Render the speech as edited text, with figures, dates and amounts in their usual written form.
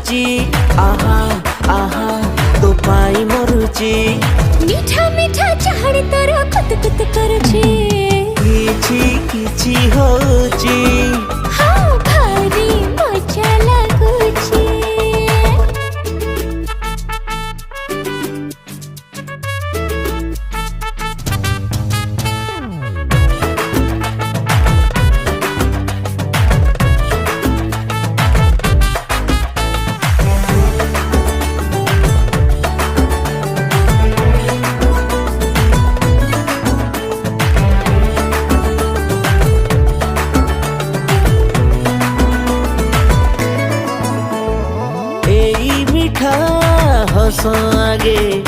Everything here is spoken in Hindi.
କରୁଛି आहा आहा तो पाई मरुची मीठा मीठा चाहणी तोर कुत कुत करुची किछि किछि होची हाँ भारी मजा लागुची मीठा हंस आगे